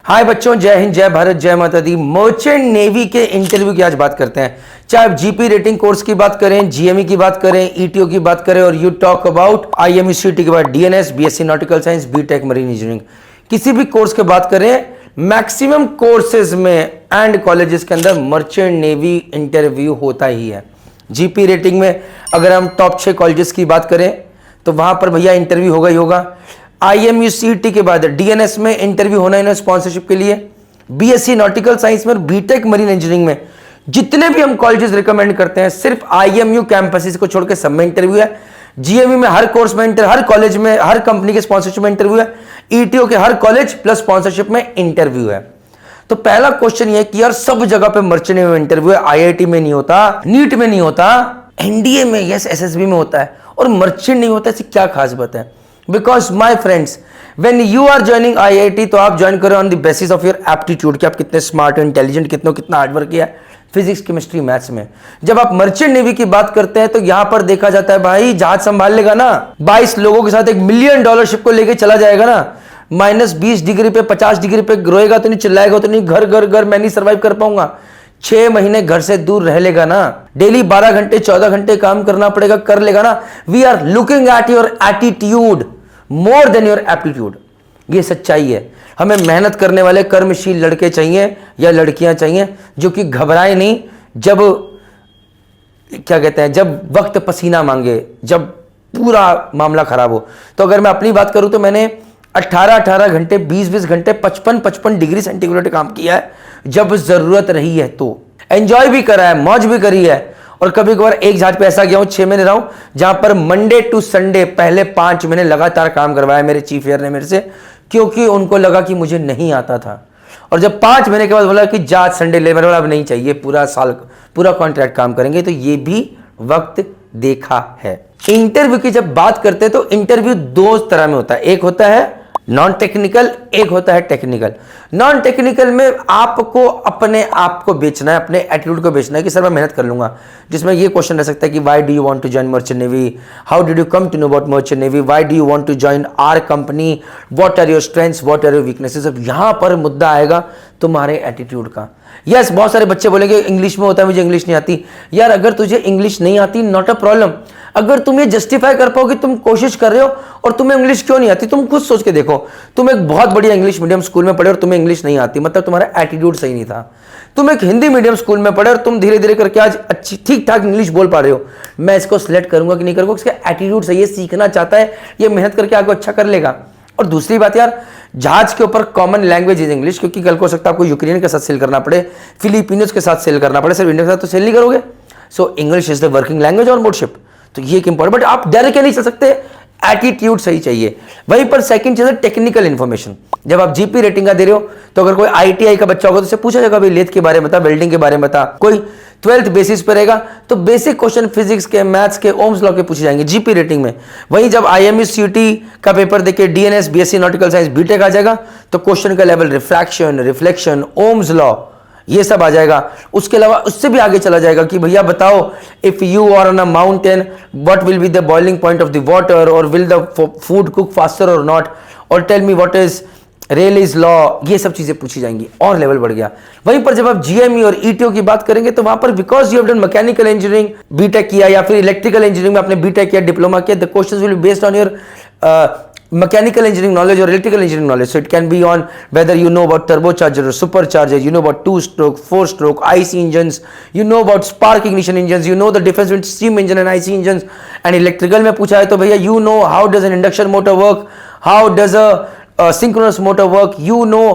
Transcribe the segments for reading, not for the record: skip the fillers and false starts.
हाय बच्चों, जय हिंद, जय भारत, जय माता दी। मर्चेंट नेवी के इंटरव्यू की आज बात करते हैं। चाहे आप जीपी रेटिंग कोर्स की बात करें, जीएमई की बात करें, ईटीओ की बात करें और यू टॉक अबाउट आईएमयूसीटी के बाद DNS, BSc nautical science, BTech marine engineering, किसी भी कोर्स की बात करें, मैक्सिमम कोर्सेज में एंड कॉलेजेस के अंदर मर्चेंट नेवी इंटरव्यू होता ही है। जीपी रेटिंग में अगर हम टॉप 6 कॉलेजेस की बात करें तो वहां पर भैया इंटरव्यू होगा ही होगा। आईएमयूसीटी के बाद डीएनएस में इंटरव्यू होना है स्पॉन्सरशिप के लिए। बीएससी नॉटिकल साइंस में और बीटेक मरीन इंजीनियरिंग में जितने भी हम कॉलेजेस रिकमेंड करते हैं, सिर्फ आईएमयू कैंपसेस को छोड़कर सब में इंटरव्यू है। जीएमई में हर कोर्स में हर कॉलेज में, हर कंपनी के स्पॉन्सरशिप में इंटरव्यू है। ईटीओ के हर कॉलेज प्लस स्पॉन्सरशिप में इंटरव्यू है। तो पहला क्वेश्चन ये कि यार सब जगह पे मर्चेंट नेवी में इंटरव्यू है, आईआईटी में नहीं होता, नीट में नहीं होता, एनडीए में, यस एसएसबी में होता है और मर्चेंट नहीं होता, इसकी क्या खास बात है? Because my friends, when you are joining IIT तो आप ज्वाइन करो on the basis of your aptitude कि आप कितने स्मार्ट इंटेलिजेंट, कितना हार्डवर्क किया है फिजिक्स, केमिस्ट्री, मैथ्स में। जब आप मर्चेंट नेवी की बात करते हैं तो यहां पर देखा जाता है भाई जहाज संभाल लेगा ना, 22 लोगों के साथ $1 मिलियन शिप को लेके चला जाएगा ना, -20 डिग्री पे 50 डिग्री पे रोएगा तो नहीं, चिल्लाएगा तो नहीं, घर मैं नहीं सर्वाइव कर पाऊंगा। 6 महीने घर से दूर रह लेगा ना, डेली 12 घंटे 14 घंटे काम करना पड़ेगा, कर लेगा ना। We are looking at your attitude more than your aptitude. ये सच्चाई है। हमें मेहनत करने वाले कर्मशील लड़के चाहिए या लड़कियां चाहिए जो कि घबराए नहीं जब, क्या कहते हैं, जब वक्त पसीना मांगे, जब पूरा मामला खराब हो। तो अगर मैं अपनी बात करूं तो मैंने 18 घंटे, 20 घंटे, 55 डिग्री सेंटीग्रेड काम किया है जब जरूरत रही है। तो एंजॉय भी करा है, मौज भी करी है। और कभी कभार एक जहाज पे ऐसा गया हूं 6 महीने रहा हूं जहां पर मंडे टू संडे पहले 5 महीने लगातार काम करवाया मेरे चीफ एयर ने मेरे से, क्योंकि उनको लगा कि मुझे नहीं आता था। और जब 5 महीने के बाद बोला कि जा संडे ले, मैंने बोला अब नहीं चाहिए, पूरा साल पूरा कॉन्ट्रैक्ट काम करेंगे। तो ये भी वक्त देखा है। इंटरव्यू की जब बात करते हैं तो इंटरव्यू 2 तरह में होता है, एक होता है नॉन टेक्निकल, एक होता है टेक्निकल। नॉन टेक्निकल में आपको अपने आप को बेचना है, अपने एटीट्यूड को बेचना है कि सर मैं मेहनत कर लूंगा, जिसमें ये क्वेश्चन रह सकता है कि why do you want to join merchant navy, how did you come to know about merchant navy, why do you want to join our company, what are your strengths, what are your weaknesses. अब यहां पर मुद्दा आएगा तुम्हारे attitude का। Yes, बहुत सारे बच्चे बोलेंगे इंग्लिश में होता है, मुझे इंग्लिश नहीं आती। यार अगर तुझे इंग्लिश नहीं आती, नॉट अ प्रॉब्लम। अगर तुम ये जस्टिफाई कर पाओ कि तुम कोशिश कर रहे हो और तुम्हें इंग्लिश क्यों नहीं आती, तुम खुद सोच के देखो। तुम एक बहुत बढ़िया इंग्लिश मीडियम स्कूल में पढ़े और तुम्हें इंग्लिश नहीं आती, मतलब तुम्हारा एटीट्यूड सही नहीं था। तुम एक हिंदी मीडियम स्कूल में पढ़े और तुम धीरे धीरे करके आज अच्छी ठीक ठाक इंग्लिश बोल पा रहे हो। मैं इसको सिलेक्ट करूंगा कि नहीं करूंगा, इसका एटीट्यूड सही है, सीखना चाहता है, ये मेहनत करके आगे अच्छा कर लेगा। और दूसरी बात यार, जहाज के ऊपर कॉमन लैंग्वेज इज इंग्लिश, क्योंकि कल को सकता है आपको यूक्रेन के साथ सेल करना पड़े, फिलिपिनोज के साथ सेल करना पड़े, सिर्फ इंडिया के साथ तो सेल नहीं करोगे। So English is the working language on board ship. तो ये एक इंपॉर्टेंट, बट आप डर के नहीं चल सकते, एटीट्यूड सही चाहिए। वहीं पर सेकंड चीज है टेक्निकल इंफॉर्मेशन। जब आप जीपी रेटिंग का दे रहे हो तो अगर कोई आईटीआई का बच्चा होगा तो उसे पूछा जाएगा भाई लेथ के बारे में बता, वेल्डिंग के बारे में बता। कोई 12th बेसिस पर रहेगा तो बेसिक क्वेश्चन फिजिक्स के, मैथ्स के, ओम्स लॉ के पूछे जाएंगे जीपी रेटिंग में। वहीं जब आईएमयूसीटी का पेपर देके DNS, BSc nautical science, BTech आ जाएगा तो क्वेश्चन का level refraction, reflection, Ohm's law, ये सब आ जाएगा। उसके अलावा उससे भी आगे चला जाएगा कि भैया बताओ, if you are on a mountain what will be the boiling point of the water, और will the food cook faster or not, और tell me what is Rayleigh's law. ये सब चीजें पूछी जाएंगी और लेवल बढ़ गया। वहीं पर जब आप जीएमई और ईटीओ की बात करेंगे तो वहां पर because you have done mechanical engineering BTech किया या फिर इलेक्ट्रिकल इंजीनियरिंग में आपने बीटेक किया, डिप्लोमा किया, the questions will be based on your mechanical engineering knowledge or electrical engineering knowledge. So it can be on whether you know about turbocharger or supercharger, you know about 2-stroke, 4-stroke, IC engines, you know about spark ignition engines, you know the difference between steam engine and IC engines. And electrical में पूछा है तो भैया you know how does an induction motor work, how does a synchronous motor work, you know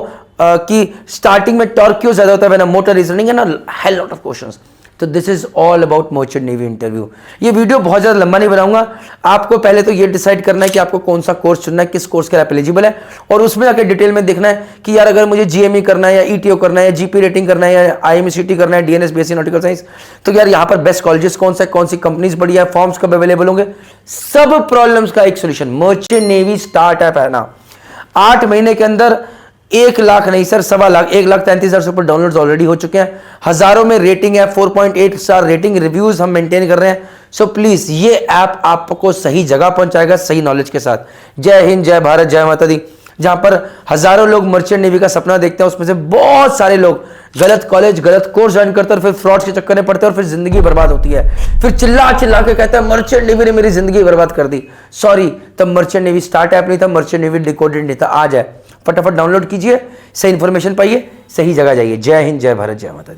कि starting में torque क्यों ज्यादा होता है when a motor is running, and a hell lot of questions. तो this is all about merchant navy interview. ये video बहुत ज्यादा लंबा नहीं बनाऊंगा, आपको पहले तो ये डिसाइड करना है कि आपको कौन सा कोर्स चुनना है, किस कोर्स के लिए आप एलिजिबल है, और उसमें जाकर डिटेल में देखना है कि यार अगर मुझे जीएमई करना है या ईटीओ करना है या जीपी रेटिंग करना है या आईएमयूसीटी करना है, डीएनएस, बीएससी नॉटिकल साइंस, तो यार यहाँ पर बेस्ट कॉलेजेस कौन सा है, कौन सी कंपनीज बढ़िया है, फॉर्म्स कब अवेलेबल होंगे, सब प्रॉब्लम्स का एक सोल्यूशन मर्चेंट नेवी स्टार्टअप है ना। 8 महीने के अंदर 1 लाख नहीं सर, 1.25 लाख, 1,33,000 से ऊपर डाउनलोड्स ऑलरेडी हो चुके हैं, हजारों में रेटिंग है, 4.8 स्टार रेटिंग, रिव्यूज हम मेंटेन कर रहे हैं। सो प्लीज ये ऐप आपको सही जगह पहुंचाएगा, सही नॉलेज के साथ। जय हिंद, जय भारत, जय माता दी। जहां पर हजारों लोग मर्चेंट नेवी का सपना देखते हैं, उसमें से बहुत सारे लोग गलत कॉलेज गलत कोर्स ज्वाइन करते हैं और फिर फ्रॉड के चक्कर में पड़ते हैं और फिर जिंदगी बर्बाद होती है। फिर चिल्ला चिल्ला के कहते हैं मर्चेंट नेवी ने मेरी जिंदगी बर्बाद कर दी। सॉरी, तब मर्चेंट नेवी स्टार्ट ऐप नहीं था, मर्चेंट नेवी डिकोडेड नहीं था। आज है, फटाफट डाउनलोड कीजिए, सही इंफॉर्मेशन पाइए, सही जगह जाइए। जय हिंद, जय भारत, जय माता दी।